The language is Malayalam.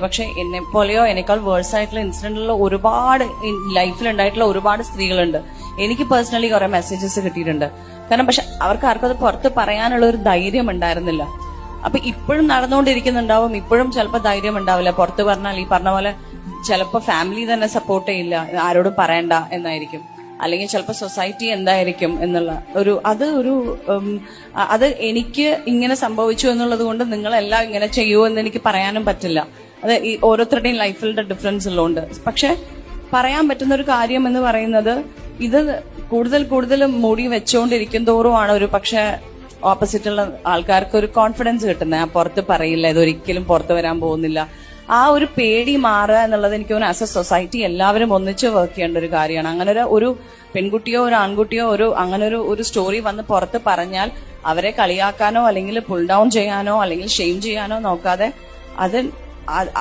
പക്ഷെ എന്നെ പോലെയോ എന്നെക്കാൾ വേഴ്സ് ആയിട്ടുള്ള ഇൻസിഡന്റിലുള്ള ഒരുപാട് ലൈഫിൽ ഉണ്ടായിട്ടുള്ള ഒരുപാട് സ്ത്രീകളുണ്ട്. എനിക്ക് പേഴ്സണലി കുറെ മെസ്സേജസ് കിട്ടിയിട്ടുണ്ട്. കാരണം പക്ഷെ അവർക്ക് ആർക്കും അത് പുറത്ത് പറയാനുള്ള ഒരു ധൈര്യം ഉണ്ടായിരുന്നില്ല. അപ്പൊ ഇപ്പോഴും നടന്നുകൊണ്ടിരിക്കുന്നുണ്ടാവും. ഇപ്പോഴും ചിലപ്പോൾ ധൈര്യം ഉണ്ടാവില്ല. പുറത്ത് പറഞ്ഞാൽ ഈ പറഞ്ഞ പോലെ ചിലപ്പോൾ ഫാമിലി തന്നെ സപ്പോർട്ട് ചെയ്യില്ല, ആരോടും പറയണ്ട എന്നായിരിക്കും. അല്ലെങ്കിൽ ചിലപ്പോൾ സൊസൈറ്റി എന്തായിരിക്കും എന്നുള്ള അത് എനിക്ക് ഇങ്ങനെ സംഭവിച്ചു എന്നുള്ളത് കൊണ്ട് നിങ്ങളെല്ലാം ഇങ്ങനെ ചെയ്യുമോ എന്ന് എനിക്ക് പറയാനും പറ്റില്ല. അത് ഈ ഓരോരുത്തരുടെയും ലൈഫിലുള്ള ഡിഫറൻസ് ഉള്ളതുകൊണ്ട്. പക്ഷെ പറയാൻ പറ്റുന്ന ഒരു കാര്യം എന്ന് പറയുന്നത്, ഇത് കൂടുതൽ മൂടി വെച്ചുകൊണ്ടിരിക്കും തോറുമാണ് ഒരു പക്ഷെ ഓപ്പോസിറ്റുള്ള ആൾക്കാർക്ക് ഒരു കോൺഫിഡൻസ് കിട്ടുന്നത്. പുറത്ത് പറയില്ല, ഇതൊരിക്കലും പുറത്ത് വരാൻ പോകുന്നില്ല. ആ ഒരു പേടി മാറുക എന്നുള്ളത് എനിക്ക് തോന്നുന്നു ആസ് എ സൊസൈറ്റി എല്ലാവരും ഒന്നിച്ച് വർക്ക് ചെയ്യേണ്ട ഒരു കാര്യമാണ്. അങ്ങനെ ഒരു പെൺകുട്ടിയോ ഒരു ആൺകുട്ടിയോ അങ്ങനെ ഒരു സ്റ്റോറി വന്ന് പുറത്ത് പറഞ്ഞാൽ അവരെ കളിയാക്കാനോ അല്ലെങ്കിൽ പുൾ ഡൗൺ ചെയ്യാനോ അല്ലെങ്കിൽ ഷെയിം ചെയ്യാനോ നോക്കാതെ അത്